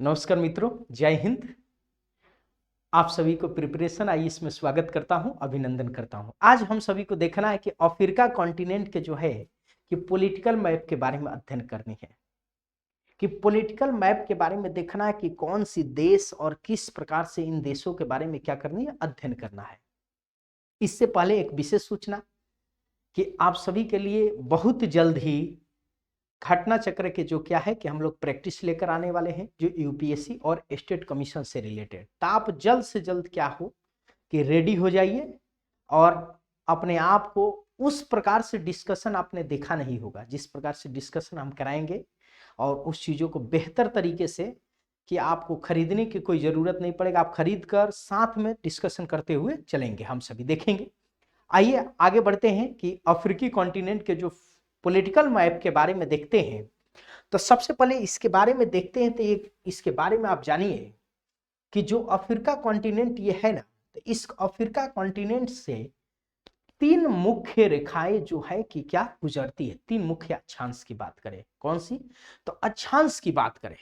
नमस्कार मित्रों, जय हिंद। आप सभी को प्रिपरेशन आईएएस में स्वागत करता हूं, अभिनंदन करता हूं। आज हम सभी को देखना है कि अफ्रीका कॉन्टिनेंट के जो है कि पॉलिटिकल मैप के बारे में अध्ययन करनी है, कि पॉलिटिकल मैप के बारे में देखना है कि कौन सी देश और किस प्रकार से इन देशों के बारे में क्या करनी है, अध्ययन करना है। इससे पहले एक विशेष सूचना कि आप सभी के लिए बहुत जल्द ही घटना चक्र के जो क्या है कि हम लोग प्रैक्टिस लेकर आने वाले हैं, जो यूपीएससी और स्टेट कमीशन से रिलेटेड। तो आप जल्द से जल्द क्या हो कि रेडी हो जाइए और अपने आप को उस प्रकार से डिस्कशन आपने देखा नहीं होगा जिस प्रकार से डिस्कशन हम कराएंगे, और उस चीज़ों को बेहतर तरीके से कि आपको खरीदने की कोई ज़रूरत नहीं पड़ेगा। आप खरीद कर साथ में डिस्कशन करते हुए चलेंगे, हम सभी देखेंगे। आइए आगे बढ़ते हैं कि अफ्रीकी कॉन्टिनेंट के जो पॉलिटिकल मैप के बारे में देखते हैं। तो सबसे पहले इसके बारे में देखते हैं, तो इसके बारे में आप जानिए कि जो अफ्रीका कॉन्टिनेंट ये है ना, तो इस अफ्रीका कॉन्टिनेंट से तीन मुख्य रेखाएं जो है कि क्या गुजरती है। तीन मुख्य अक्षांश की बात करें, कौन सी? तो अक्षांश की बात करें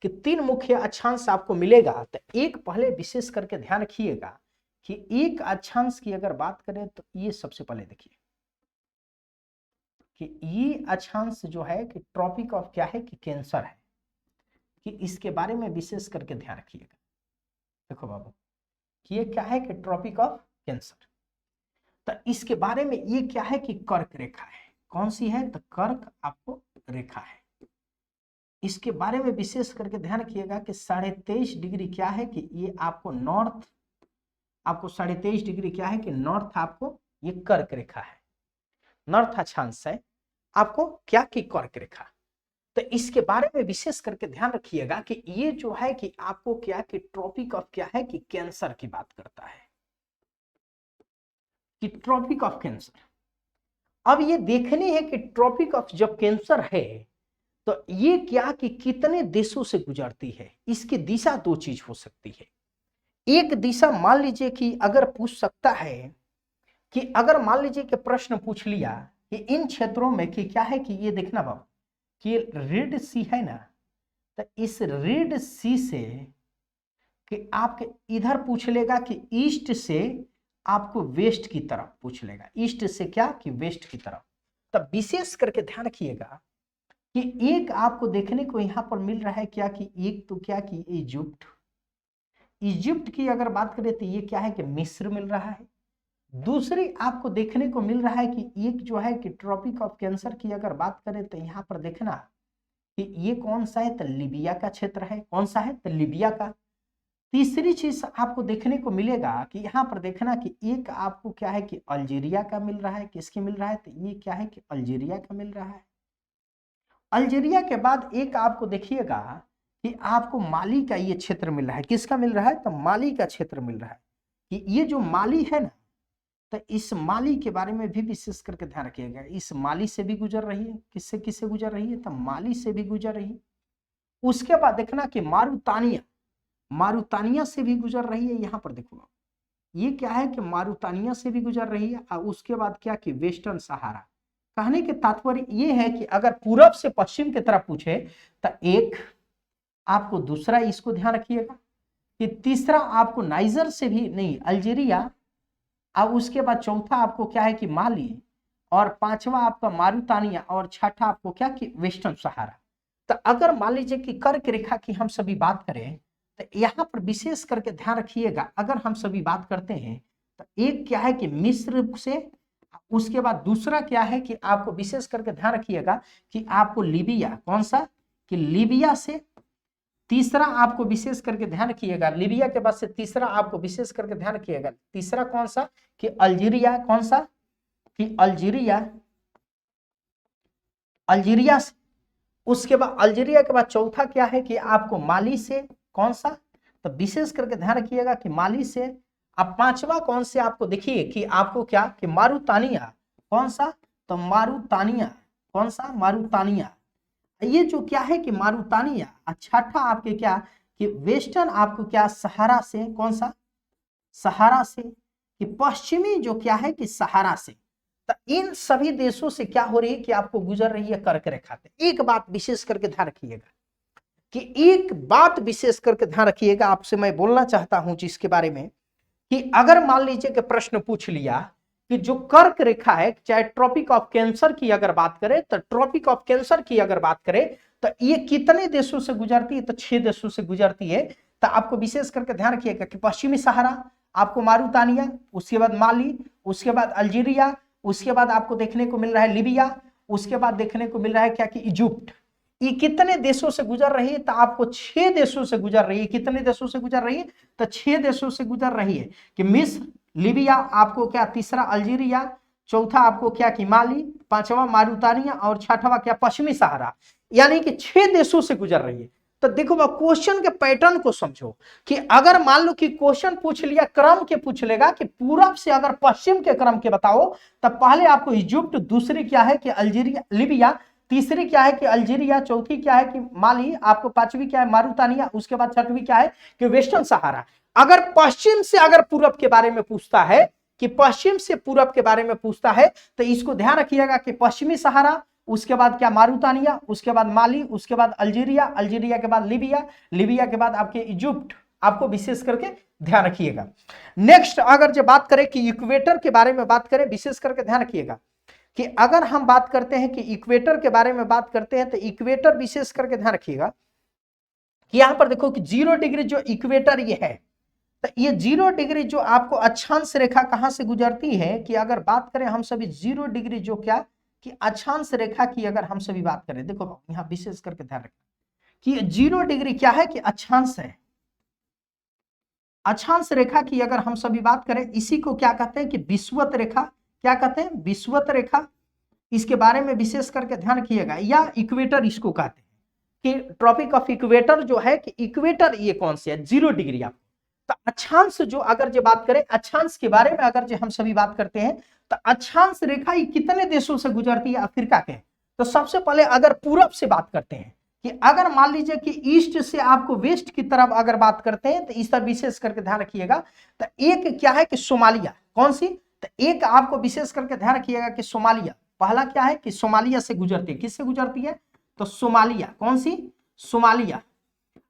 कि तीन मुख्य अक्षांश आपको मिलेगा। तो एक पहले विशेष करके ध्यान रखिएगा कि एक अक्षांश की अगर बात करें तो ये सबसे पहले देखिए कि ये अक्षांश जो है कि ट्रॉपिक ऑफ क्या है कि कैंसर है, कि इसके बारे में विशेष करके ध्यान रखिएगा। देखो बाबू, ये क्या है कि ट्रॉपिक ऑफ कैंसर। तो इसके बारे में ये क्या है कि कर्क रेखा है। कौन सी है? तो कर्क आपको रेखा है। इसके बारे में विशेष करके ध्यान रखिएगा कि 23.5 डिग्री क्या है कि ये आपको नॉर्थ, आपको 23.5 डिग्री क्या है कि नॉर्थ, आपको ये कर्क रेखा है, नॉर्थ अक्षांश है आपको क्या कि कर्क रेखा। तो इसके बारे में विशेष करके ध्यान रखिएगा कि ये जो है कि आपको क्या कि ट्रॉपिक ऑफ क्या है कि कैंसर की बात करता है, कि ट्रॉपिक ऑफ कैंसर। अब ये देखने है कि ट्रॉपिक ऑफ जब कैंसर है तो ये क्या कि कितने देशों से गुजरती है। इसकी दिशा दो चीज हो सकती है। एक दिशा मान लीजिए कि अगर पूछ सकता है कि अगर मान लीजिए कि प्रश्न पूछ लिया कि इन क्षेत्रों में कि क्या है कि ये देखना बाबू कि रेड सी है ना, तो इस रेड सी से कि आपके इधर पूछ लेगा कि ईस्ट से आपको वेस्ट की तरफ पूछ लेगा। ईस्ट से क्या कि वेस्ट की तरफ। तब विशेष करके ध्यान रखिएगा कि एक आपको देखने को यहां पर मिल रहा है क्या कि एक तो क्या कि इजिप्ट, इजिप्ट की अगर बात करें तो ये क्या है कि मिस्र मिल रहा है। दूसरी आपको देखने को मिल रहा है कि एक जो है कि ट्रॉपिक ऑफ कैंसर की अगर बात करें तो यहां पर देखना कि ये कौन सा है, तो लीबिया का क्षेत्र है। कौन सा है? तो लीबिया का। तीसरी चीज आपको देखने को मिलेगा कि यहां पर देखना कि एक आपको क्या है कि अल्जीरिया का मिल रहा है। किसकी मिल रहा है? तो ये क्या है कि अल्जीरिया का मिल रहा है। अल्जीरिया के बाद एक आपको देखिएगा कि आपको माली का ये क्षेत्र मिल रहा है। किसका मिल रहा है? तो माली का क्षेत्र मिल रहा है। कि ये जो माली है ना, तो इस माली के बारे में भी विशेष करके ध्यान रखिएगा। इस माली से भी गुजर रही है। किससे किससे गुजर रही है? तो माली से भी गुजर रही है। उसके बाद देखना कि मारुतानिया, मारुतानिया से भी गुजर रही है। यहां पर देखो ये क्या है कि मारुतानिया से भी गुजर रही है। और उसके बाद क्या कि वेस्टर्न सहारा। कहने के तात्पर्य ये है कि अगर पूरब से पश्चिम की तरफ पूछे तो एक आपको, दूसरा इसको ध्यान रखिएगा कि तीसरा आपको नाइजर से भी नहीं, अल्जीरिया, और उसके बाद चौथा आपको क्या है कि माली, और पांचवा आपका मारुतानिया, और छठा आपको क्या कि वेस्टर्न सहारा। तो अगर मान लीजिए कि कर्क रेखा की हम सभी बात करें तो यहां पर विशेष करके ध्यान रखिएगा, अगर हम सभी बात करते हैं तो एक क्या है कि मिस्र से, उसके बाद दूसरा क्या है कि आपको विशेष करके ध्यान रखिएगा कि आपको लीबिया, कौन सा कि लीबिया से, तीसरा आपको विशेष करके ध्यान रखिएगा लीबिया के बाद से तीसरा आपको विशेष करके ध्यान रखिएगा तीसरा कौन सा कि अल्जीरिया। कौन सा कि अल्जीरिया, अल्जीरिया से। उसके बाद अल्जीरिया के बाद चौथा क्या है कि आपको माली से। कौन सा? तो विशेष करके ध्यान रखिएगा कि माली से। अब पांचवा कौन से आपको देखिए कि आपको क्या कि मारुतानिया। कौन सा? तो मारुतानिया। कौन सा? मारुतानिया। ये जो क्या है कि मारुतानिया। छठा आपके क्या कि वेस्टर्न आपको क्या सहारा से। कौन सा? सहारा से। कि पश्चिमी जो क्या है कि सहारा से। तो इन सभी देशों से क्या हो रही है कि आपको गुजर रही है कर्क रेखा। एक बात विशेष करके ध्यान रखिएगा कि एक बात विशेष करके ध्यान रखिएगा, आपसे मैं बोलना चाहता हूं जिसके बारे में कि अगर मान लीजिए कि प्रश्न पूछ लिया कि जो कर्क रेखा है, चाहे ट्रॉपिक ऑफ कैंसर की अगर बात करें, तो ट्रॉपिक ऑफ कैंसर की अगर बात करें तो ये कितने देशों से गुजरती है, तो 6 देशों से गुजरती है। तो आपको विशेष करके ध्यान रखिएगा कि पश्चिमी सहारा, आपको मारुतानिया, उसके बाद माली, उसके बाद अल्जीरिया, उसके बाद आपको देखने को मिल रहा है लीबिया, उसके बाद देखने को मिल रहा है क्या कि इजिप्ट। ये कितने देशों से गुजर रही है, तो आपको 6 देशों से गुजर रही है। कितने देशों से गुजर रही है, तो 6 देशों से गुजर रही है कि मिस्र, लीबिया, आपको क्या तीसरा अल्जीरिया, चौथा आपको क्या कि माली, पांचवा मारुतानिया और छठवा क्या पश्चिमी सहारा, यानी कि 6 देशों से गुजर रही है। तो देखो क्वेश्चन के पैटर्न को समझो कि अगर मान लो कि क्वेश्चन पूछ लिया, क्रम के पूछ लेगा कि पूरब से अगर पश्चिम के क्रम के बताओ, तब पहले आपको इजिप्ट, दूसरी क्या है कि अल्जीरिया लीबिया, तीसरी क्या है कि अल्जीरिया, चौथी क्या है कि माली, आपको पांचवी क्या है मारुतानिया, उसके बाद छठवीं क्या है कि वेस्टर्न सहारा। अगर पश्चिम से अगर पूरब के बारे में पूछता है, कि पश्चिम से पूरब के बारे में पूछता है, तो इसको ध्यान रखिएगा कि पश्चिमी सहारा, उसके बाद क्या मारुतानिया, उसके बाद माली, उसके बाद अल्जीरिया, अल्जीरिया के बाद लीबिया, लीबिया के बाद आपके इजिप्ट। आपको विशेष करके ध्यान रखिएगा। नेक्स्ट अगर जो बात करें कि इक्वेटर के बारे में बात करें, विशेष करके ध्यान रखिएगा कि अगर हम बात करते हैं कि इक्वेटर के बारे में बात करते हैं, तो इक्वेटर विशेष करके ध्यान रखिएगा कि यहां पर देखो कि 0 डिग्री जो इक्वेटर ये है, तो ये 0 डिग्री जो आपको अक्षांश रेखा कहां से गुजरती है, कि अगर बात करें हम सभी 0 डिग्री जो क्या कि अक्षांश रेखा की अगर हम सभी बात करें, देखो यहां विशेष करके ध्यान रखें कि 0 डिग्री क्या है कि अक्षांश है। अक्षांश रेखा की अगर हम सभी बात करें, इसी को क्या कहते हैं कि विषुवत रेखा, क्या कहते हैं विषुवत रेखा। इसके बारे में विशेष करके ध्यान रखिएगा, या इक्वेटर इसको कहते हैं कि ट्रॉपिक ऑफ इक्वेटर जो है कि इक्वेटर ये कौन से है 0 डिग्री। आप तो अक्षांश जो अगर जो बात करें, अक्षांश के बारे में अगर जो हम सभी बात करते हैं, तो अक्षांश रेखा ये कितने देशों से गुजरती है अफ्रीका के। तो सबसे पहले अगर पूरब से बात करते हैं कि अगर मान लीजिए कि ईस्ट से आपको वेस्ट की तरफ अगर बात करते हैं, तो इस पर विशेष करके ध्यान रखिएगा। तो एक क्या है कि सोमालिया, कौन सी, तो एक आपको विशेष करके ध्यान रखिएगा कि सोमालिया, पहला क्या है कि सोमालिया से गुजरती है। किससे गुजरती है, तो सोमालिया, कौन सी सोमालिया,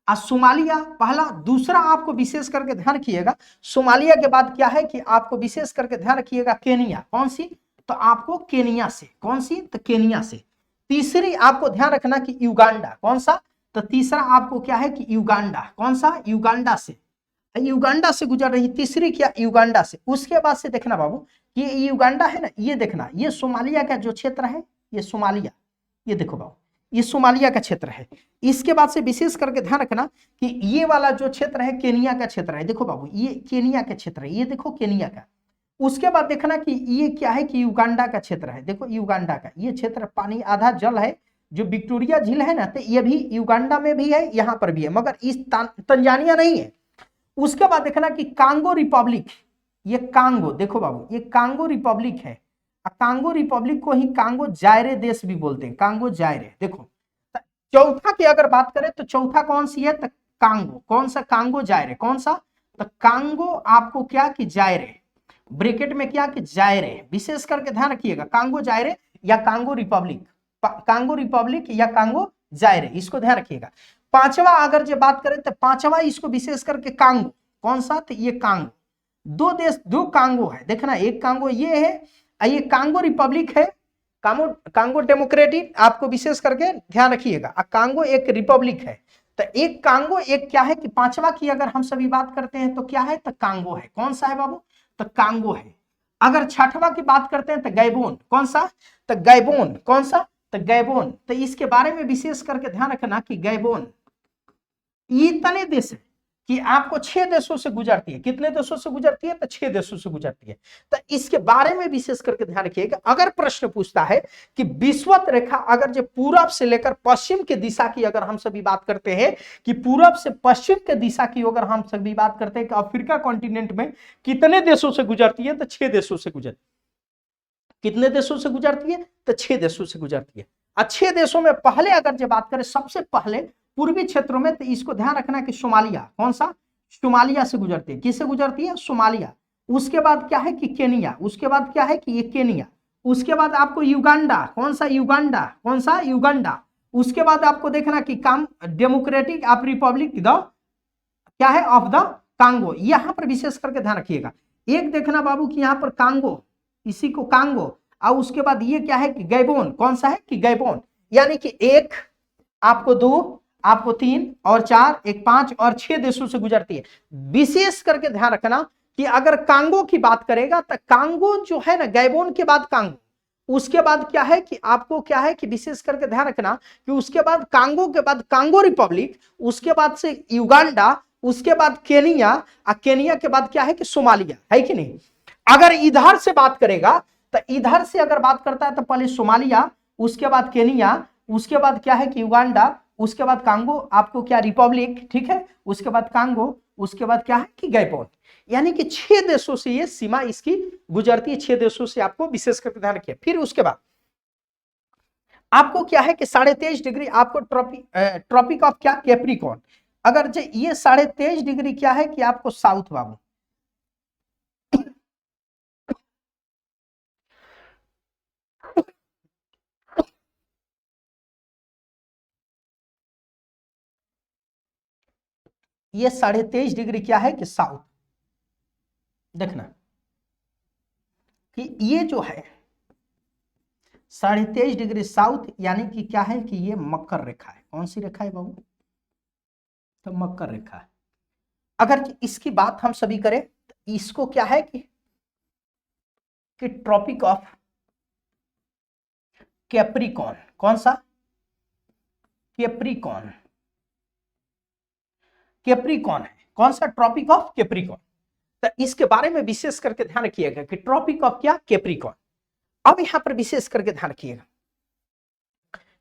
सोमालिया पहला। दूसरा आपको विशेष करके ध्यान रखिएगा, सोमालिया के बाद क्या है कि आपको विशेष करके ध्यान रखिएगा केनिया, कौन सी, तो आपको केनिया से, कौन सी, तो केनिया से। तीसरी आपको ध्यान रखना कि युगांडा, कौन सा, तो तीसरा आपको क्या है कि युगांडा, कौन सा, युगांडा से, युगांडा से गुजर रही। तीसरी क्या, युगांडा से। उसके बाद से देखना बाबू, ये युगांडा है ना, ये देखना, ये सोमालिया का जो क्षेत्र है, ये सोमालिया, ये देखो बाबू, ये सोमालिया का क्षेत्र है। इसके बाद से विशेष करके ध्यान रखना कि ये वाला जो क्षेत्र है केनिया का क्षेत्र है। देखो बाबू, ये केनिया का क्षेत्र है, ये देखो केनिया का। उसके बाद देखना कि ये क्या है कि युगांडा का क्षेत्र है। देखो युगांडा का ये क्षेत्र, पानी आधा जल है, जो विक्टोरिया झील है ना, तो ये भी युगांडा में भी है, यहाँ पर भी है, मगर इस तंजानिया नहीं है। उसके बाद देखना कि कांगो रिपब्लिक, ये कांगो, देखो बाबू ये कांगो रिपब्लिक है। कांगो रिपब्लिक को ही कांगो जायरे देश भी बोलते हैं, कांगो जायरे। देखो चौथा की अगर बात करें तो चौथा कौन सी है, तो कांगो, कौन सा, कांगो जायरे, कौन सा, तो कांगो आपको क्या कि जायरे, ब्रैकेट में क्या कि जायरे। विशेष करके ध्यान रखिएगा, कांगो जायरे या कांगो रिपब्लिक, कांगो रिपब्लिक या कांगो जायरे, इसको ध्यान रखिएगा। पांचवा अगर जो बात करें तो पांचवा इसको विशेष करके कांगो, कौन सा, तो ये कांगो। दो देश, दो कांगो है, देखना एक कांगो ये है, ये कांगो रिपब्लिक है, कांगो डेमोक्रेटिक, आपको विशेष करके ध्यान रखिएगा। कांगो एक रिपब्लिक है, तो एक कांगो, एक क्या है कि पांचवा की अगर हम सभी बात करते हैं तो क्या है, तो कांगो है, कौन सा है बाबू, तो कांगो है। अगर छठवा की बात करते हैं तो गैबोन, कौन सा, तो गैबोन, कौन सा, तो गैबोन। तो इसके बारे में विशेष करके ध्यान रखना कि गैबोन इतने देश है कि आपको 6 देशों से गुजरती है। कितने देशों से गुजरती है, तो 6 देशों से गुजरती है। तो इसके बारे में विशेष करके ध्यान रखिएगा। अगर प्रश्न पूछता है कि विषुवत रेखा अगर जो पूरब से लेकर पश्चिम के दिशा की अगर हम सभी बात करते हैं, कि पूरब से पश्चिम के दिशा की अगर हम सभी बात करते हैं कि अफ्रीका कॉन्टिनेंट में कितने देशों से गुजरती है, तो 6 देशों से गुजरती है। कितने देशों से गुजरती है, तो 6 देशों से गुजरती है। 6 देशों में पहले अगर जो बात करें, सबसे पहले पूर्वी क्षेत्रों में, तो इसको ध्यान रखना कि सोमालिया, कौन सा, सोमालिया से गुजरती है। किससे गुजरती है, सोमालिया। उसके बाद क्या है कि केनिया, उसके बाद क्या है कि ये केनिया। उसके बाद आपको युगांडा, कौन सा, युगांडा, कौन सा, युगांडा। उसके बाद आपको देखना कि डेमोक्रेटिक ऑफ रिपब्लिक द क्या है ऑफ द कांगो, यहां पर विशेष करके ध्यान रखिएगा। एक देखना बाबू कि यहां पर कांगो, इसी को कांगो, और उसके बाद ये क्या है कि गैबोन, कौन सा है कि गैबोन, यानी कि एक आपको 2 आपको 3 और 4 एक 5 और 6 देशों से गुजरती है। विशेष करके ध्यान रखना कि अगर कांगो की बात करेगा तो कांगो जो है ना, गैबोन के बाद कांगो, उसके बाद क्या है कि आपको क्या है कि विशेष करके ध्यान रखना कि उसके बाद कांगो के बाद कांगो रिपब्लिक, उसके बाद से युगांडा, उसके बाद केनिया, और केनिया के बाद क्या है कि सोमालिया, है कि नहीं। अगर इधर से बात करेगा तो इधर से अगर बात करता है तो पहले सोमालिया, उसके बाद केनिया, उसके बाद क्या है कि युगांडा, उसके बाद कांगो आपको क्या रिपब्लिक, ठीक है, उसके बाद कांगो, उसके बाद क्या है कि गैबोन, यानी कि 6 देशों से ये सीमा इसकी गुजरती है, 6 देशों से आपको विशेष करके ध्यान रखिए। फिर उसके बाद आपको क्या है कि 23.5 डिग्री आपको ट्रॉपिक ऑफ क्या कैप्रिकॉर्न, अगर जो ये 23.5 डिग्री क्या है कि आपको साउथ बाबू, ये 23.5 डिग्री क्या है कि साउथ, देखना कि ये जो है 23.5 डिग्री साउथ, यानी कि क्या है कि ये मकर रेखा है। कौन सी रेखा है बाबू, तो मकर रेखा है। अगर इसकी बात हम सभी करें तो इसको क्या है कि ट्रॉपिक ऑफ कैप्रिकॉर्न, कौन सा कैप्रिकॉर्न, कैप्रिकॉर्न है, कौन सा ट्रॉपिक ऑफ कैप्रिकॉर्न। तो इसके बारे में विशेष करके ध्यान रखिएगा कि ट्रॉपिक ऑफ क्या कैप्रिकॉर्न। अब यहां पर विशेष करके ध्यान रखिएगा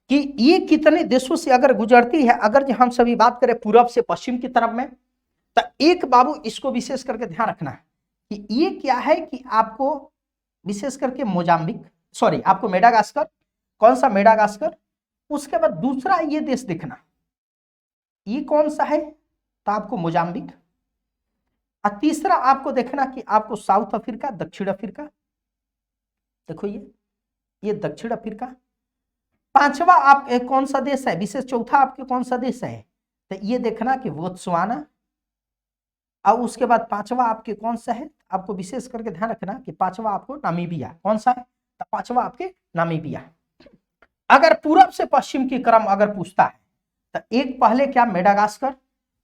कि ये कितने देशों से अगर गुजरती है, अगर हम सभी बात करें पूर्व से पश्चिम की तरफ में, तो एक बाबू इसको विशेष करके ध्यान रखना है कि ये क्या है कि आपको विशेष करके मोजाम्बिक, सॉरी आपको मेडागास्कर, कौन सा मेडागास्कर, उसके बाद दूसरा ये देश देखना, ये कौन सा है तो आपको मोजाम्बिक, और तीसरा आपको देखना कि आपको साउथ अफ्रीका, दक्षिण अफ्रीका, देखो ये दक्षिण अफ्रीका। पांचवा आप कौन सा देश है विशेष, चौथा आपके कौन सा देश है तो ये देखना कि बोत्सवाना, और उसके बाद पांचवा आपके कौन सा है, आपको विशेष करके ध्यान रखना कि पांचवा आपको नामीबिया, कौन सा है तो पांचवा आपके नामीबिया। अगर पूरब से पश्चिम की क्रम अगर पूछता है तो एक पहले क्या मेडागास्कर,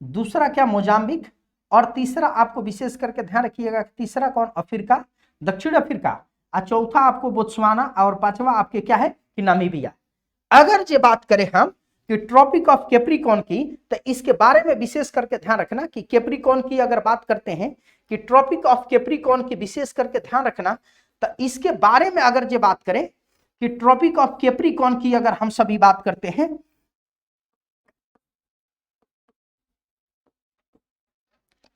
दूसरा क्या मोजाम्बिक, और तीसरा आपको विशेष करके ध्यान रखिएगा तीसरा कौन अफ्रीका, दक्षिण अफ्रीका, और चौथा आपको बोत्सवाना, और पांचवा आपके क्या है कि नामीबिया। अगर ये बात करें हम कि ट्रॉपिक ऑफ कैप्रिकॉर्न की, तो इसके बारे में विशेष करके ध्यान रखना कि कैप्रिकॉर्न की अगर बात करते हैं कि ट्रॉपिक ऑफ कैप्रिकॉर्न की विशेष करके ध्यान रखना, तो इसके बारे में अगर ये बात करें कि ट्रॉपिक ऑफ कैप्रिकॉर्न की अगर हम सभी बात करते हैं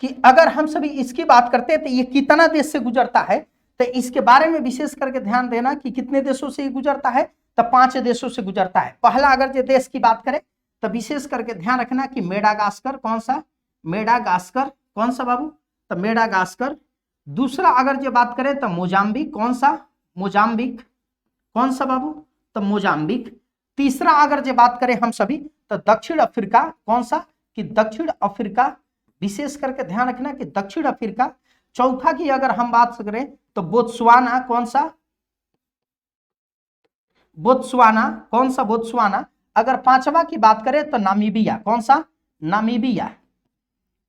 कि अगर हम सभी इसकी बात करते हैं तो ये कितना देश से गुजरता है, तो इसके बारे में विशेष करके ध्यान देना कि कितने देशों से गुजरता है, तो 5 देशों से गुजरता है। पहला अगर ये देश की बात करें तो विशेष करके ध्यान रखना कि मेडागास्कर, कौन सा मेडागास्कर, कौन सा बाबू तो मेडागास्कर। दूसरा अगर ये बात करें तो मोजाम्बिक, कौन सा मोजाम्बिक, कौन सा बाबू तो मोजाम्बिक। तीसरा अगर ये बात करें हम सभी तो दक्षिण अफ्रीका, कौन सा कि दक्षिण अफ्रीका, विशेष करके ध्यान रखना कि दक्षिण अफ्रीका। चौथा की अगर हम बात करें तो बोत्सवाना, कौन सा बोत्सवाना, कौन सा बोत्सवाना। अगर पांचवा की बात करें तो नामीबिया, कौन सा नामीबिया।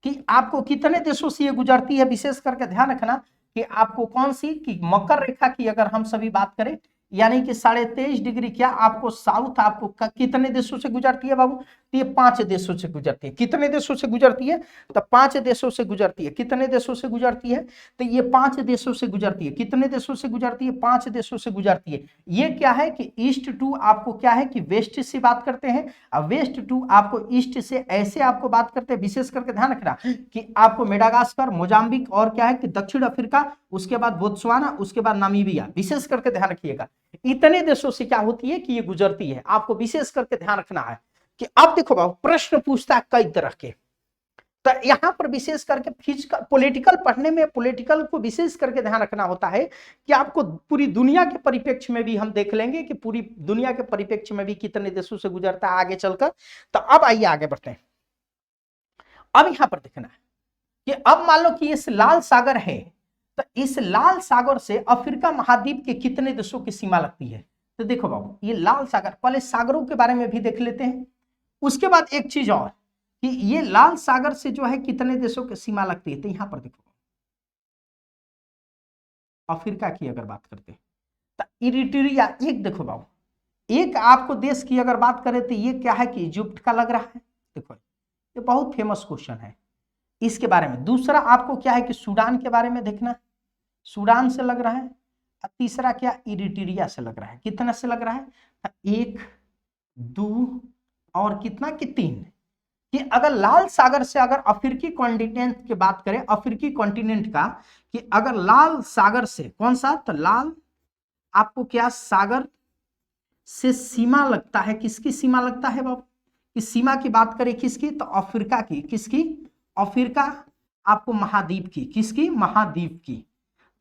कि आपको कितने देशों से ये गुजरती है विशेष करके ध्यान रखना कि आपको कौन सी कि मकर रेखा की अगर हम सभी बात करें, यानी कि 23.5 डिग्री क्या आपको साउथ आपको कितने देशों से गुजरती है बाबू, तो ये 5 देशों से गुजरती है। कितने देशों से गुजरती है तो 5 देशों से गुजरती है। कितने देशों से गुजरती है तो ये 5 देशों से गुजरती है। कितने देशों से गुजरती है 5 देशों से गुजरती है। ये क्या है कि ईस्ट टू आपको क्या है कि वेस्ट से बात करते हैं, और वेस्ट टू आपको ईस्ट से ऐसे आपको बात करते हैं। विशेष करके ध्यान रखना कि आपको मेडागास्कर, मोजाम्बिक और क्या है कि दक्षिण अफ्रीका, उसके बाद बोत्सवाना, उसके बाद नामीबिया। विशेष करके ध्यान रखिएगा इतने देशों से क्या होती है कि ये गुजरती है। आपको विशेष करके ध्यान रखना है कि अब देखो बाबू प्रश्न पूछता है कई तरह के तो यहां पर विशेष करके फिजिकल पॉलिटिकल पढ़ने में पॉलिटिकल को विशेष करके ध्यान रखना होता है कि आपको पूरी दुनिया के परिप्रेक्ष्य में भी हम देख लेंगे कि पूरी दुनिया के परिप्रेक्ष्य में भी कितने देशों से गुजरता है आगे चलकर। तो अब आइए आगे बढ़ते हैं। अब यहां पर देखना है कि अब मान लो कि इस लाल सागर है, तो इस लाल सागर से अफ्रीका महाद्वीप के कितने देशों की सीमा लगती है। तो देखो बाबू, ये लाल सागर, पहले सागरों के बारे में भी देख लेते हैं, उसके बाद एक चीज और कि ये लाल सागर से जो है कितने देशों की सीमा लगती है। तो यहां पर देखो अफ्रीका की अगर बात करते हैं तो इरिट्रिया, एक देखो बाबू, एक आपको देश की अगर बात करें तो ये क्या है कि इजिप्ट का लग रहा है। देखो ये बहुत फेमस क्वेश्चन है इसके बारे में। दूसरा आपको क्या है कि सूडान के बारे में देखना, सूडान से लग रहा है। और तीसरा क्या, इरिट्रिया से लग रहा है। कितना से लग रहा है, 1 2 और कितना कि 3। कि अगर लाल सागर से अगर अफ्रीकी कॉन्टिनेंट की बात करें, अफ्रीकी कॉन्टिनेंट का, कि अगर लाल सागर से कौन सा, तो लाल आपको क्या सागर से सीमा लगता है, किसकी सीमा लगता है बाबू, कि सीमा की बात करें किसकी, तो अफ्रीका की। किसकी, अफ्रीका आपको महाद्वीप की, किसकी, महाद्वीप की।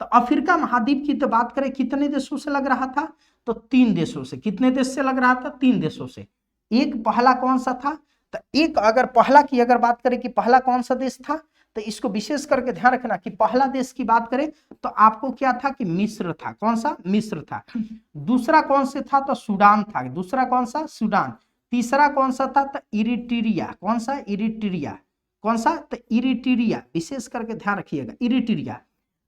तो अफ्रीका महाद्वीप की तो बात करें कितने देशों से लग रहा था, तो 3 देशों से। कितने देश से लग रहा था, 3 देशों से। एक पहला कौन सा था, तो एक अगर पहला की अगर बात करें कि पहला कौन सा देश था, तो इसको विशेष करके ध्यान रखना कि पहला देश की बात करें तो आपको क्या था कि मिस्र था। कौन सा, मिस्र था। दूसरा कौन से था, तो सूडान था। दूसरा कौन सा, सूडान। तीसरा कौन सा था, तो इरिट्रिया। कौन सा, इरिट्रिया। कौन सा, तो इरिट्रिया, विशेष करके ध्यान रखिएगा, इरिट्रिया।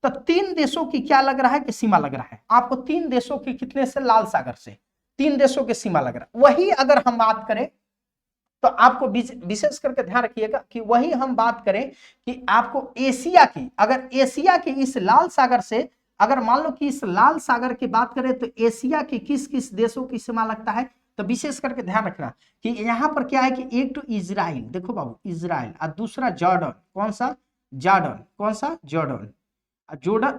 तो 3 देशों की क्या लग रहा है कि सीमा लग रहा है आपको। 3 देशों की कितने से, लाल सागर से 3 देशों की सीमा लग रहा है। वही अगर हम बात करें तो आपको विशेष करके ध्यान रखिएगा कि वही हम बात करें कि आपको एशिया की, अगर एशिया की इस लाल सागर से अगर मान लो कि इस लाल सागर की बात करें तो एशिया की किस किस देशों की सीमा लगता है। तो विशेष करके ध्यान रखना कि यहां पर क्या है कि एक तो इजराइल, देखो बाबू इजराइल, और दूसरा जॉर्डन। कौन सा, जॉर्डन। कौन सा, जॉर्डन।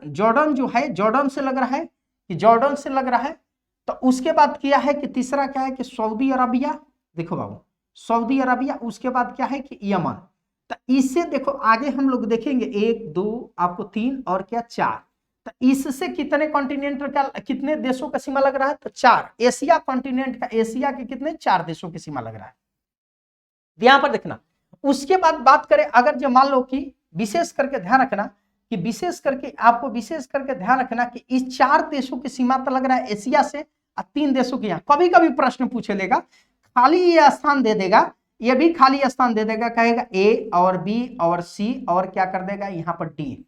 जॉर्डन जो है, जॉर्डन से लग रहा है कि जॉर्डन से लग रहा है। तो उसके बाद क्या है कि तीसरा क्या है कि सऊदी अरबिया। देखो बाबू सऊदी अरबिया। उसके बाद क्या है कि यमन। तो इससे देखो आगे हम लोग देखेंगे 1 2 आपको 3 और क्या 4। तो इससे कितने कॉन्टिनेंट का, कितने देशों का सीमा लग रहा है, तो 4। एशिया कॉन्टिनेंट का, एशिया के कितने, 4 देशों की सीमा लग रहा है। यहां पर देखना। उसके बाद बात करें अगर जो मान लो कि विशेष करके ध्यान रखना कि विशेष करके आपको विशेष करके ध्यान रखना कि इस 4 देशों की सीमा तो लग रहा है एशिया से, और 3 देशों की। यहाँ कभी कभी प्रश्न पूछे लेगा, खाली ये स्थान दे देगा, ये भी खाली स्थान दे देगा, कहेगा ए और बी और सी और क्या कर देगा यहाँ पर डी।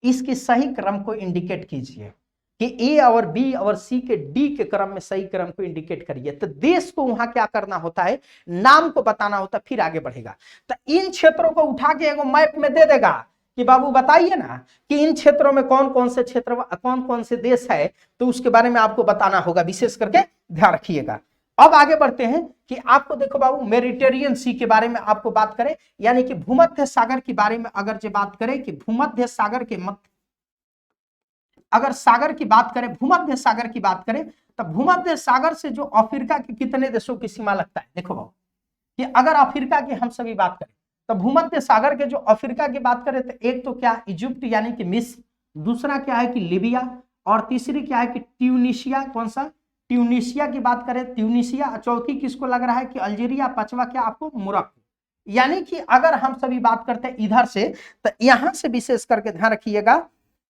इसके सही क्रम को इंडिकेट कीजिए कि ए और बी और सी के डी के क्रम में सही क्रम को इंडिकेट करिए। तो देश को वहां क्या करना होता है, नाम को बताना होता है, फिर आगे बढ़ेगा। तो इन क्षेत्रों को उठा के एगो मैप में दे देगा कि बाबू बताइए ना कि इन क्षेत्रों में कौन कौन से क्षेत्र, कौन कौन से देश है, तो उसके बारे में आपको बताना होगा। विशेष करके ध्यान रखिएगा। अब आगे बढ़ते हैं कि आपको देखो बाबू मेडिटेरियन सी के बारे में आपको बात करें, यानी कि भूमध्य सागर के बारे में अगर जो बात करें कि भूमध्य सागर के अगर सागर की बात करें, भूमध्य सागर की बात करें, तो भूमध्य सागर से जो अफ्रीका के कितने देशों की सीमा लगता है। देखो बाबू कि अगर अफ्रीका की हम सभी बात करें तो भूमध्य सागर के जो अफ्रीका की बात करें तो एक तो क्या इजिप्ट यानी कि मिस्र, दूसरा क्या है कि लीबिया, और तीसरी क्या है कि ट्यूनिशिया। कौन सा, ट्यूनिशिया की बात करें, ट्यूनिशिया। चौथी किसको लग रहा है कि अल्जीरिया। पांचवा क्या आपको मोरक्को। यानी कि अगर हम सभी बात करते हैं इधर से, तो यहां से विशेष करके ध्यान रखिएगा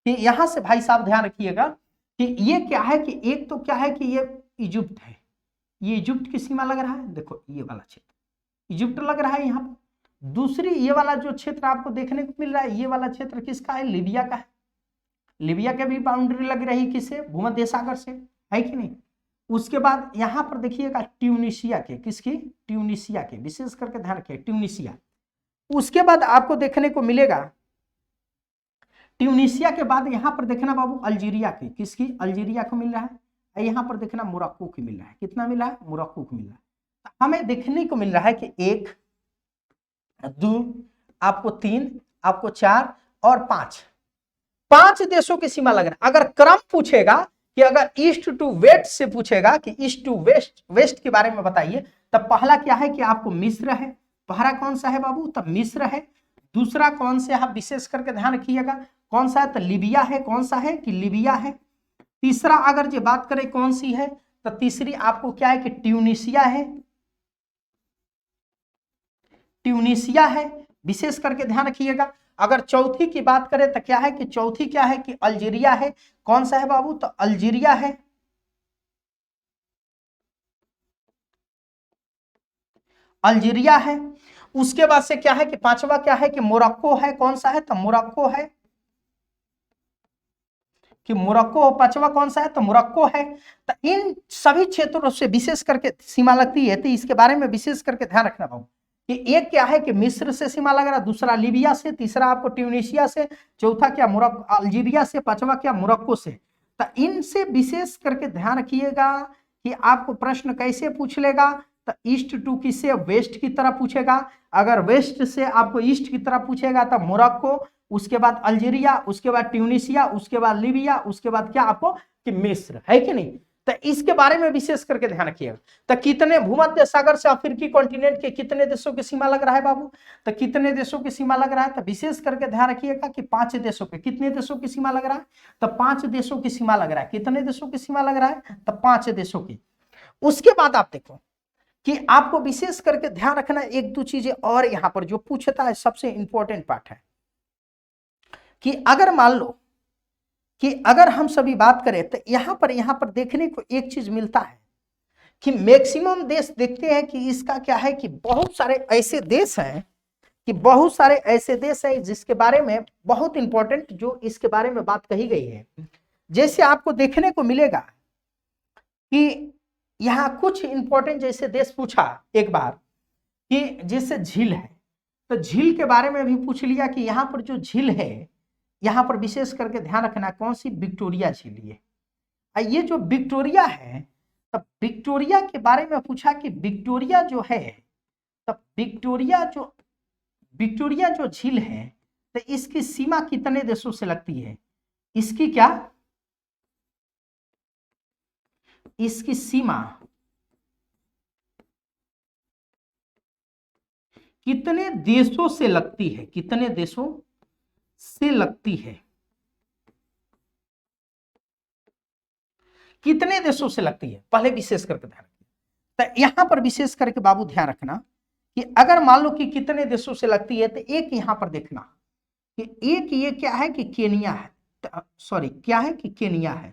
कि यहां से भाई साहब ध्यान रखिएगा कि ये क्या है कि एक तो क्या है कि ये इजिप्ट है, ये इजिप्ट की सीमा लग रहा है। देखो ये वाला क्षेत्र इजिप्ट लग रहा है यहाँ पर। दूसरी ये वाला जो क्षेत्र आपको देखने को मिल रहा है, ये वाला क्षेत्र किसका है, लीबिया का है। लीबिया के भी बाउंड्री लग रही किससे, भूमध्य सागर से, है कि नहीं। उसके बाद यहां पर देखिएगा ट्यूनिशिया के, किसकी, ट्यूनिशिया के, विशेष करके ध्यान रखिए ट्यूनिशिया। उसके बाद आपको देखने को मिलेगा ट्यूनिशिया के बाद यहां पर देखना बाबू अल्जीरिया की, किसकी, अल्जीरिया को मिल रहा है। यहां पर देखना मोरक्को की मिल रहा है। कितना मिला है, मोरक्को को मिल रहा है। हमें देखने को मिल रहा है कि 1 2 आपको 3 आपको 4 और 5 देशों की सीमा लग रहा है। अगर क्रम पूछेगा कि अगर ईस्ट टू वेस्ट से पूछेगा कि ईस्ट टू वेस्ट के बारे में बताइए, तब पहला क्या है कि आपको मिस्र है। पहला कौन सा है बाबू, तब मिस्र है। दूसरा कौन से आप विशेष करके ध्यान रखिएगा, कौन सा है तो लीबिया है, कौन सा है कि लीबिया है। तीसरा अगर जो बात करें कौन सी है तो तीसरी आपको क्या है कि ट्यूनिसिया है, ट्यूनिसिया है, विशेष करके ध्यान रखिएगा। अगर चौथी की बात करें तो क्या है कि चौथी क्या है कि अल्जीरिया है, कौन सा है बाबू तो अल्जीरिया है, अल्जीरिया है। उसके बाद से क्या है कि पांचवा क्या है कि मोरक्को है, कौन सा है तो मोरक्को है, कि मोरक्को, पांचवा कौन सा है तो मोरक्को है। तो इन सभी क्षेत्रों से विशेष करके सीमा लगती है, तो इसके बारे में विशेष करके ध्यान रखना बाबू कि एक क्या है कि मिस्र से सीमा लग रहा, दूसरा लीबिया से, तीसरा आपको ट्यूनिशिया से, चौथा क्या अल्जीरिया से, पांचवा क्या मोरक्को से। तो इनसे विशेष करके ध्यान रखिएगा कि आपको प्रश्न कैसे पूछ लेगा, तो ईस्ट टू किससे वेस्ट की तरफ पूछेगा। अगर वेस्ट से आपको ईस्ट की तरफ पूछेगा तो मोरक्को, उसके बाद अल्जीरिया, उसके बाद ट्यूनिसिया, उसके बाद लीबिया, उसके बाद क्या आपको कि मिस्र, है कि नहीं। तो इसके बारे में विशेष करके ध्यान रखिएगा। तो कितने भूमध्य सागर से अफ्रीकी कॉन्टिनेंट के कितने देशों की सीमा लग रहा है बाबू, तो कितने देशों की सीमा लग रहा है, तो विशेष करके ध्यान रखिएगा कि 5 देशों के, कितने देशों की सीमा लग रहा है तो 5 देशों की सीमा लग रहा है। कितने देशों की सीमा लग रहा है तो 5 देशों की। उसके बाद आप देखो कि आपको विशेष करके ध्यान रखना एक दो चीजें और यहां पर जो पूछता है, सबसे इंपॉर्टेंट पार्ट है कि अगर मान लो कि अगर हम सभी बात करें तो यहां पर देखने को एक चीज मिलता है कि मैक्सिमम देश देखते हैं कि इसका क्या है कि बहुत सारे ऐसे देश हैं, कि बहुत सारे ऐसे देश हैं जिसके बारे में बहुत इंपॉर्टेंट जो इसके बारे में बात कही गई है। जैसे आपको देखने को मिलेगा कि यहां कुछ इंपॉर्टेंट जैसे देश पूछा एक बार कि जैसे झील है, तो झील के बारे में भी पूछ लिया कि यहां पर जो झील है, यहां पर विशेष करके ध्यान रखना कौन सी विक्टोरिया झील। ये जो विक्टोरिया है, तब विक्टोरिया के बारे में पूछा कि विक्टोरिया जो है, तब विक्टोरिया जो झील है तो इसकी सीमा कितने देशों से लगती है, इसकी क्या, इसकी सीमा कितने देशों से लगती है, कितने देशों से लगती है, कितने देशों से लगती है, पहले विशेष करके ध्यान रखिए। तो यहां पर विशेष करके बाबू ध्यान रखना कि अगर मान लो कि कितने देशों से लगती है, तो एक यहां पर देखना कि एक ये क्या है कि केनिया है, सॉरी क्या है कि केनिया है,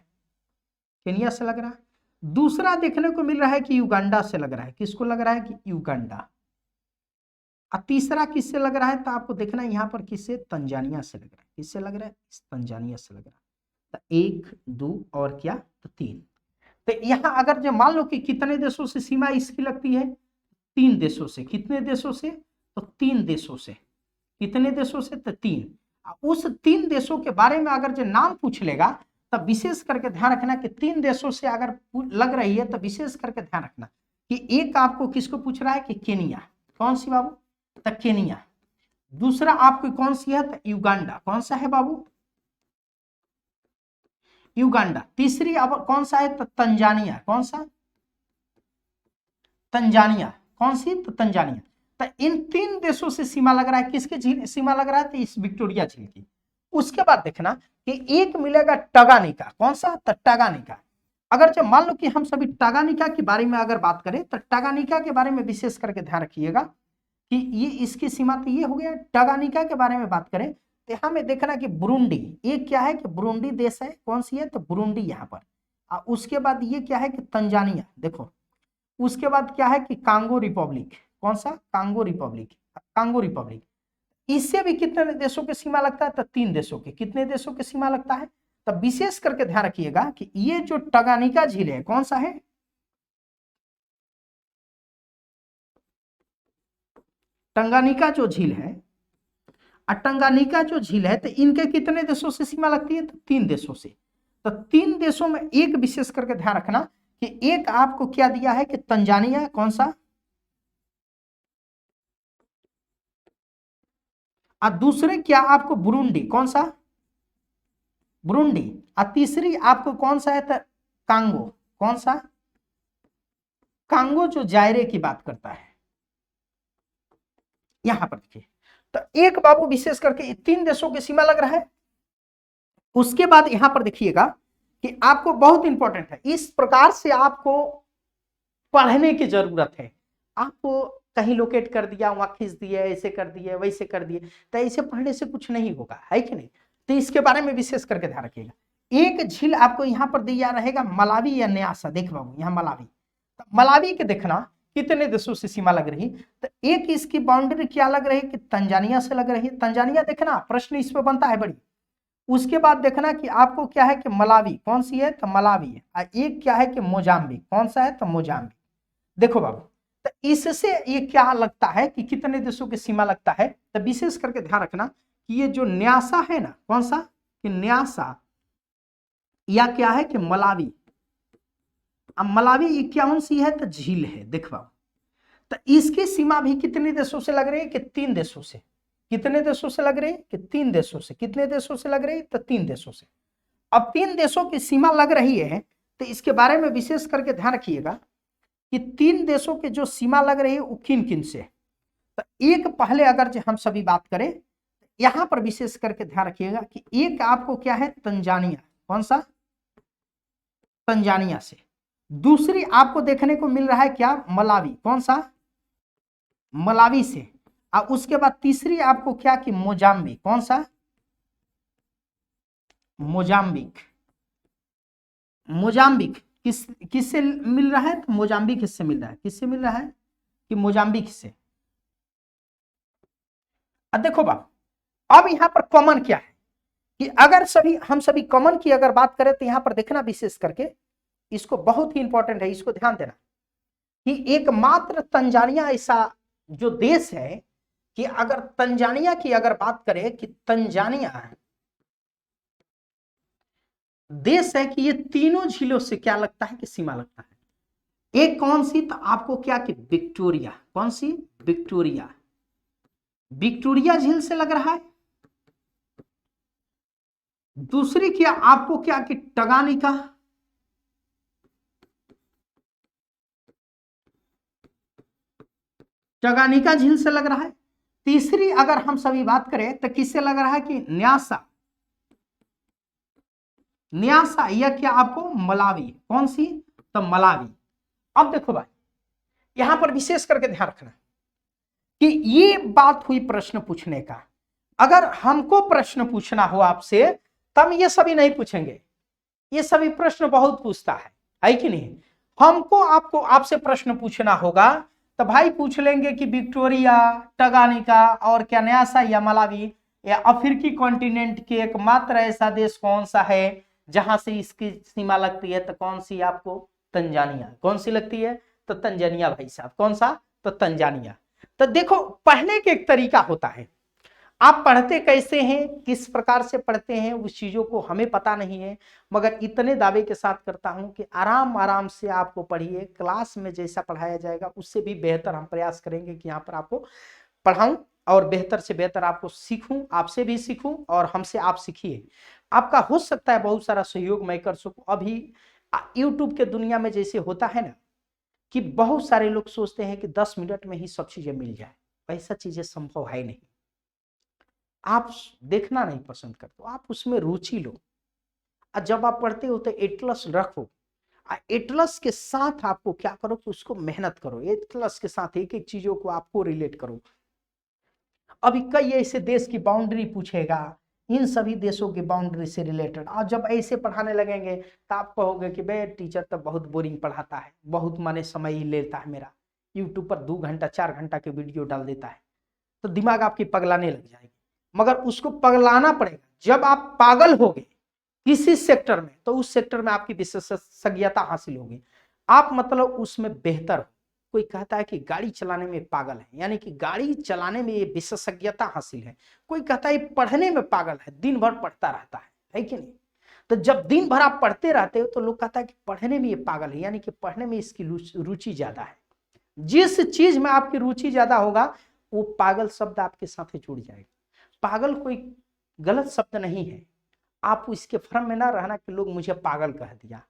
केनिया से लग रहा है। दूसरा देखने को मिल रहा है कि युगांडा से लग रहा है, किसको लग रहा है कि युगांडा। और तीसरा किससे लग रहा है तो आपको देखना है यहां पर किससे, तंजानिया से लग रहा है, किससे लग रहा है, तंजानिया से लग रहा है। तो 1 2 और क्या तो 3। तो यहां अगर जो मान लो कि कितने देशों से सीमा इसकी लगती है, 3 देशों से। कितने देशों से तो 3 देशों से। कितने देशों से तो 3। उस 3 देशों के बारे में अगर जो नाम पूछ लेगा तब विशेष करके ध्यान रखना कि 3 देशों से अगर लग रही है तो विशेष करके ध्यान रखना कि एक आपको किसको पूछ रहा है कि केनिया, कौन सी बाबू तो केनिया। दूसरा आपको कौन सी है तो युगांडा, कौन सा है बाबू युगांडा। तीसरी अब कौन सा है तो तंजानिया, कौन सा तंजानिया, कौन सी तो तंजानिया। तो इन 3 देशों से सीमा लग रहा है, किसके झील सीमा लग रहा है तो इस विक्टोरिया झील की। उसके बाद देखना कि एक मिलेगा टगानिका, कौन सा तो टगानिका। अगर जब मान लो कि हम सभी टगानिका के बारे में अगर बात करें तो टगानिका के बारे में विशेष करके ध्यान रखिएगा कि ये इसकी सीमा तो ये हो गया। टगानिका के बारे में बात करें तो यहां में देखना कि बुरुंडी, ये क्या है कि बुरुंडी देश है, कौन सी है तो बुरुंडी यहां पर। उसके बाद ये क्या है कि तंजानिया, देखो उसके बाद क्या है कि कांगो रिपब्लिक, कौन सा कांगो रिपब्लिक, कांगो रिपब्लिक। इससे भी कितने देशों की सीमा लगता है तो 3 देशों के। कितने देशों की सीमा लगता है तब विशेष करके ध्यान रखिएगा कि ये जो टगानिका झील है कौन सा है, टंगानिका जो झील है, टंगानिका जो झील है तो इनके कितने देशों से सीमा लगती है तो 3 देशों से। तो 3 देशों में एक विशेष करके ध्यान रखना कि एक आपको क्या दिया है कि तंजानिया, कौन सा, और दूसरे क्या आपको बुरुंडी, कौन सा बुरुंडी। और तीसरी आपको कौन सा है तो कांगो, कौन सा कांगो जो जायरे की बात करता है। यहां पर देखिए तो एक बाबू विशेष करके 3 देशों की सीमा लग रहा है। उसके बाद यहां पर देखिएगा कि आपको बहुत इंपॉर्टेंट है, इस प्रकार से आपको पढ़ने की जरूरत है। आपको कहीं लोकेट कर दिया, वहां खींच दिया, ऐसे कर दिया, वैसे कर दिए, तो ऐसे पढ़ने से कुछ नहीं होगा, है कि नहीं। तो इसके बारे में विशेष करके ध्यान रखिएगा। एक झील आपको यहां पर दिया रहेगा मलावी या न्यासा, देख बाबू यहां मलावी, तो मलावी के देखना कितने देशों से सीमा लग रही, तो एक इसकी बाउंड्री क्या लग रही कि तंजानिया से लग रही है, तंजानिया देखना प्रश्न इस पर बनता है बड़ी। उसके बाद देखना कि आपको क्या है कि मलावी कौन सी है, तो मलावी है, और एक क्या है कि मोजाम्बिक, कौन सा है, तो मोजाम्बिक। देखो बाबू, तो इससे ये क्या लगता है कि कितने देशों की सीमा लगता है, तो विशेष करके ध्यान रखना कि ये जो न्यासा है ना, कौन सा कि न्यासा, या क्या है कि मलावी। अब मलावी ये कौन सी है, तो झील है, देख बाबू। तो इसकी सीमा भी कितने देशों से लग रही है कि 3 देशों से। कितने देशों से लग रही है कि 3 देशों से। कितने देशों से लग रही है, तो 3 देशों से। अब 3 देशों की सीमा लग रही है, तो इसके बारे में विशेष करके ध्यान रखिएगा कि 3 देशों की जो सीमा लग रही है वो किन किन से। तो एक पहले अगर जो हम सभी बात करें, यहां पर विशेष करके ध्यान रखिएगा कि एक आपको क्या है, तंजानिया, कौन सा, तंजानिया से। दूसरी आपको देखने को मिल रहा है क्या, मलावी, कौन सा, मलावी से। और उसके बाद तीसरी आपको क्या कि मोजाम्बिक, कौन सा, मोजाम्बिक। मोजाम्बिक किससे मिल रहा है, तो मोजाम्बिक किससे मिल रहा है, किससे मिल रहा है कि मोजाम्बिक से। अब देखो बाप, अब यहां पर कॉमन क्या है कि अगर हम सभी कॉमन की अगर बात करें, तो यहां पर देखना विशेष करके, इसको बहुत ही इंपॉर्टेंट है, इसको ध्यान देना कि एकमात्र तंजानिया ऐसा जो देश है कि अगर तंजानिया की अगर बात करें कि तंजानिया देश है कि ये तीनों झीलों से क्या लगता है कि सीमा लगता है। एक कौन सी, तो आपको क्या कि विक्टोरिया, कौन सी, विक्टोरिया, विक्टोरिया झील से लग रहा है। दूसरी क्या आपको क्या कि टगानिका, टगानिका झील से लग रहा है। तीसरी अगर हम सभी बात करें तो किससे लग रहा है कि न्यासा, न्यासा, या क्या आपको मलावी, कौन सी, तो मलावी। अब देखो भाई, यहां पर विशेष करके ध्यान रखना कि ये बात हुई प्रश्न पूछने का। अगर हमको प्रश्न पूछना हो आपसे, तब ये सभी नहीं पूछेंगे, ये सभी प्रश्न बहुत पूछता है कि नहीं। हमको आपको आपसे प्रश्न पूछना होगा तो भाई पूछ लेंगे कि विक्टोरिया, टगानिका और क्या न्यासा या मलावी या अफ्रीकी कॉन्टिनेंट के एकमात्र ऐसा देश कौन सा है जहां से इसकी सीमा लगती है, तो कौन सी आपको, तंजानिया। कौन सी लगती है, तो तंजानिया भाई साहब, कौन सा, तो तंजानिया। तो देखो पढ़ने के एक तरीका होता है, आप पढ़ते कैसे हैं, किस प्रकार से पढ़ते हैं, उस चीजों को हमें पता नहीं है, मगर इतने दावे के साथ करता हूं कि आराम आराम से आपको पढ़िए। क्लास में जैसा पढ़ाया जाएगा उससे भी बेहतर हम प्रयास करेंगे कि यहाँ पर आपको पढ़ाऊं और बेहतर से बेहतर आपको सीखूं, आपसे भी सीखूं और हमसे आप सीखिए। आपका हो सकता है बहुत सारा सहयोग मैं कर सकूं। अभी यूट्यूब के दुनिया में जैसे होता है ना कि बहुत सारे लोग सोचते हैं कि 10 मिनट में ही सब चीजें मिल जाए, वैसा चीजें संभव है नहीं। आप देखना नहीं पसंद करते, आप उसमें रुचि लो, और जब आप पढ़ते हो तो एटलस रखो, एटलस के साथ आपको क्या करो कि उसको मेहनत करो, एटलस के साथ एक एक चीजों को आपको रिलेट करो। अभी कई ऐसे देश की बाउंड्री पूछेगा, इन सभी देशों की बाउंड्री से रिलेटेड, और जब ऐसे पढ़ाने लगेंगे तो आप कहोगे कि बे टीचर तो बहुत बोरिंग पढ़ाता है, बहुत माने समय ही लेता है मेरा, यूट्यूब पर 2 घंटा 4 घंटा के वीडियो डाल देता है, तो दिमाग आपकी पगलाने लग जाएगी। मगर उसको पगलाना पड़ेगा। जब आप पागल होगे किसी सेक्टर में, तो उस सेक्टर में आपकी विशेषज्ञता हासिल होगी, आप मतलब उसमें बेहतर हो। कोई कहता है कि गाड़ी चलाने में पागल है, यानी कि गाड़ी चलाने में ये विशेषज्ञता हासिल है। कोई कहता है पढ़ने में पागल है, दिन भर पढ़ता रहता है कि नहीं। तो जब दिन भर आप पढ़ते रहते हो तो लोग कहता है कि पढ़ने में ये पागल है, यानी कि पढ़ने में इसकी रुचि ज्यादा है। जिस चीज में आपकी रुचि ज्यादा होगा वो पागल शब्द आपके साथ जुड़ जाएगा। पागल कोई गलत शब्द नहीं है, आप इसके भ्रम में ना रहना कि लोग मुझे पागल कह दिया।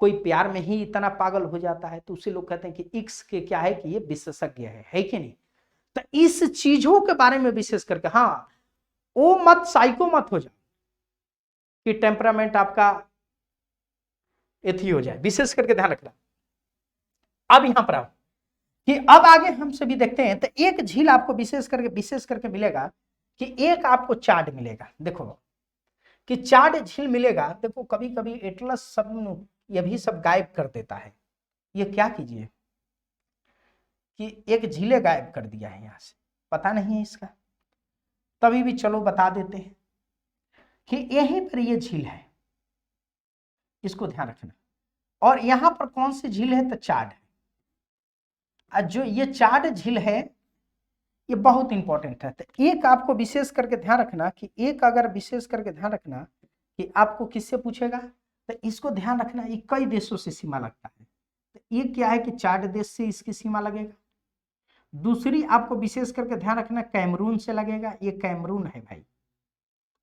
कोई प्यार में ही इतना पागल हो जाता है तो उसे लोग कहते हैं कि इक्स के क्या है कि ये विशेषज्ञ है कि नहीं। तो इस चीजों के बारे में विशेष करके, हाँ वो मत साइको मत हो जाए कि टेम्परामेंट आपका एथी हो जाए, विशेष करके ध्यान रखना। अब यहां पर आओ कि अब आगे हम सभी देखते हैं, तो एक झील आपको विशेष करके मिलेगा कि एक आपको चार्ट मिलेगा। देखो कि चार्ट झील मिलेगा। देखो कभी कभी एटलस सब ये भी सब गायब कर देता है। ये क्या कीजिए कि एक झीले गायब कर दिया है यहां से, पता नहीं है इसका, तभी भी चलो बता देते हैं कि यहीं पर ये झील है, इसको ध्यान रखना। और यहां पर कौन सी झील है, तो चार्ट है। जो ये चार्ट झील है ये बहुत इंपॉर्टेंट है। तो एक आपको विशेष करके ध्यान रखना कि एक अगर विशेष करके ध्यान रखना कि आपको किससे पूछेगा, तो इसको ध्यान रखना, ये कई देशों से सीमा लगता है। तो ये क्या है कि चार्ट देश से इसकी सीमा लगेगा। दूसरी आपको विशेष करके ध्यान रखना कैमरून से लगेगा, ये कैमरून है भाई।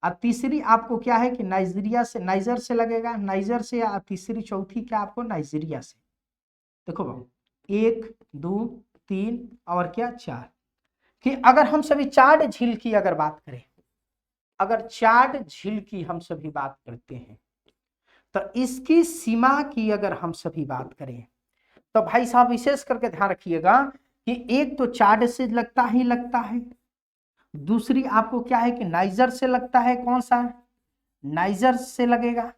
और तीसरी आपको क्या है कि नाइजीरिया से, नाइजर से लगेगा, नाइजर से। या तीसरी चौथी क्या आपको नाइजीरिया से। देखो बाबू 1 2 3 और क्या 4, कि अगर हम सभी चार्ट झील की अगर बात करें, अगर चार्ट झील की हम सभी बात करते हैं, तो इसकी सीमा की अगर हम सभी बात करें, तो भाई साहब विशेष करके ध्यान रखिएगा कि एक तो चार्ट से लगता ही लगता है, दूसरी आपको क्या है कि नाइजर से लगता है, कौन सा नाइजर से लगेगा।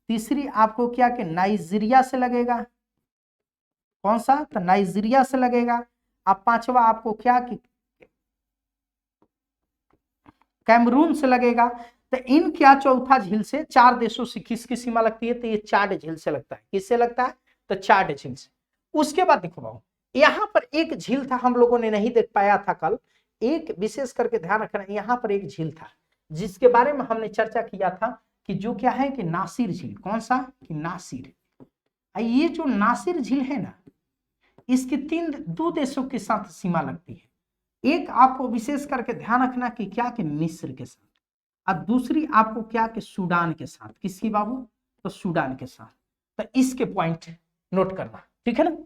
तीसरी आपको क्या कि नाइजीरिया से लगेगा, कौन सा, तो नाइजीरिया से लगेगा। अब पांचवा आपको क्या कि कैमरून से लगेगा। तो इन क्या चौथा झील से 4 देशों से किसकी सीमा लगती है, तो ये चार्ट झील से लगता है। किससे लगता है, तो चार्ट झील से। उसके बाद देखो बाबू यहां पर एक झील था, हम लोगों ने नहीं देख पाया था कल। एक विशेष करके ध्यान रखना, यहां पर एक झील था जिसके बारे में हमने चर्चा किया था कि जो क्या है कि नासिर झील। कौन सा, कि नासिर। ये जो नासिर झील है ना, इसकी 2 देशों के साथ सीमा लगती है। एक आपको विशेष करके ध्यान रखना कि क्या कि मिस्र के साथ, और दूसरी आपको क्या कि सूडान के साथ। किसकी बाबू, तो सूडान के साथ। तो इसके पॉइंट नोट करना, ठीक है ना।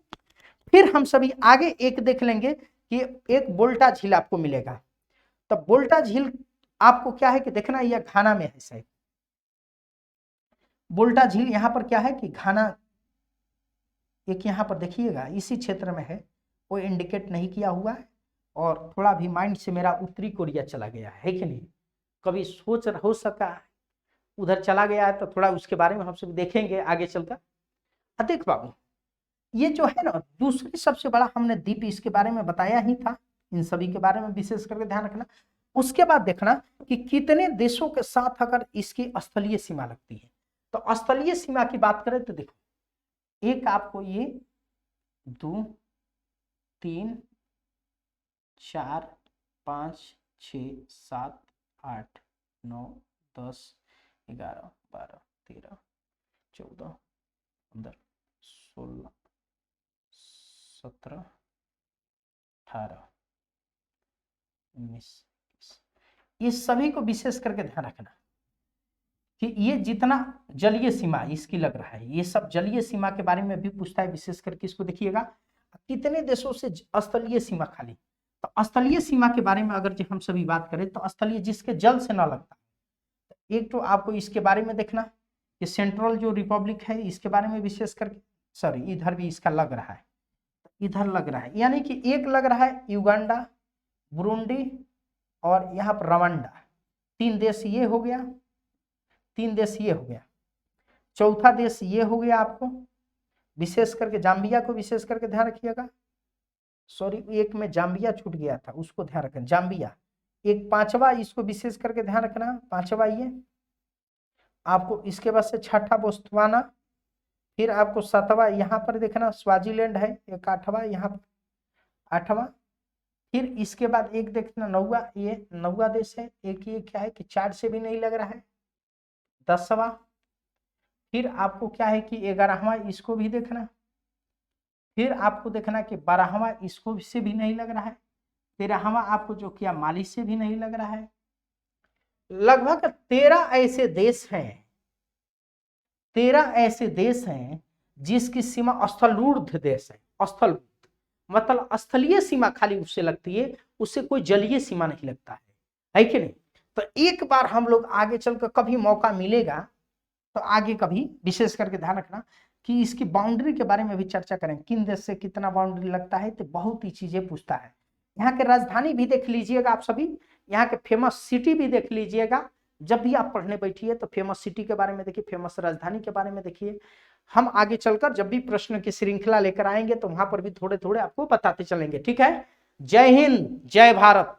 फिर हम सभी आगे एक देख लेंगे कि एक बोल्टा झील आपको मिलेगा। तो बोल्टा झील आपको क्या है कि देखना, यह घाना में है शायद। बोल्टा झील यहां पर क्या है कि घाना, एक यहां पर देखिएगा इसी क्षेत्र में है, वो इंडिकेट नहीं किया हुआ है। और थोड़ा भी माइंड से मेरा उत्तरी कोरिया चला गया है कि नहीं, कभी सोच हो सका उधर चला गया है, तो थोड़ा उसके बारे में हम सब देखेंगे आगे चलकर। देख बाबू ये जो है ना, दूसरी सबसे बड़ा हमने द्वीप इसके बारे में बताया ही था, इन सभी के बारे में विशेष करके ध्यान रखना। उसके बाद देखना कि कितने देशों के साथ अगर इसकी स्थलीय सीमा लगती है। तो स्थलीय सीमा की बात करें तो देखो एक आपको ये 2 3 4 5 6 7 8 9 10 11 12 13 14 15 16 17 18 19 ये सभी को विशेष करके ध्यान रखना कि ये जितना जलीय सीमा इसकी लग रहा है, ये सब जलीय सीमा के बारे में भी पूछता है। विशेष करके इसको देखिएगा कितने देशों से स्थलीय सीमा खाली। तो स्थलीय सीमा के बारे में अगर जो हम सभी बात करें, तो स्थलीय जिसके जल से ना लगता, एक तो आपको इसके बारे में देखना कि सेंट्रल जो रिपब्लिक है इसके बारे में विशेष करके, सॉरी इधर भी इसका लग रहा है, इधर लग रहा है, यानी कि एक लग रहा है युगांडा, बुरुंडी और यहाँ पर रवांडा। 3 देश ये हो गया, 3 देश ये हो गया। चौथा देश ये हो गया आपको विशेष करके जाम्बिया को विशेष करके ध्यान रखिएगा। सॉरी एक में जाम्बिया छूट गया था, उसको ध्यान रखें, जाम्बिया। एक पांचवा इसको विशेष करके ध्यान रखना, पांचवा ये आपको। इसके बाद से छठा बोत्सवाना, फिर आपको 7वां यहाँ पर देखना स्वाजीलैंड है, एक 8वां यहाँ पर 8वां। फिर इसके बाद एक देखना 9वां, ये 9वां देश है। एक ये क्या है कि 4 से भी नहीं लग रहा है, 10वां। फिर आपको क्या है कि 11वां, इसको भी देखना। फिर आपको देखना कि 12वां, इसको से भी नहीं लग रहा है। 13वां आपको जो किया माली से भी नहीं लग रहा है। लगभग 13 ऐसे देश हैं, 13 ऐसे देश हैं जिसकी सीमा स्थलूर्ध्व देश है, स्थलूर्ध्व। मतलब स्थलीय सीमा खाली उससे लगती है, उससे कोई जलीय सीमा नहीं लगता है कि नहीं। तो एक बार हम लोग आगे चलकर कभी मौका मिलेगा तो आगे कभी विशेष करके ध्यान रखना कि इसकी बाउंड्री के बारे में भी चर्चा करें, किन देश से कितना बाउंड्री लगता है, तो बहुत ही चीजें पूछता है। यहाँ के राजधानी भी देख लीजिएगा आप सभी, यहाँ के फेमस सिटी भी देख लीजिएगा, जब भी आप पढ़ने बैठिए तो फेमस सिटी के बारे में देखिए, फेमस राजधानी के बारे में देखिए। हम आगे चलकर जब भी प्रश्न की श्रृंखला लेकर आएंगे तो वहां पर भी थोड़े थोड़े आपको बताते चलेंगे, ठीक है। जय हिंद, जय भारत।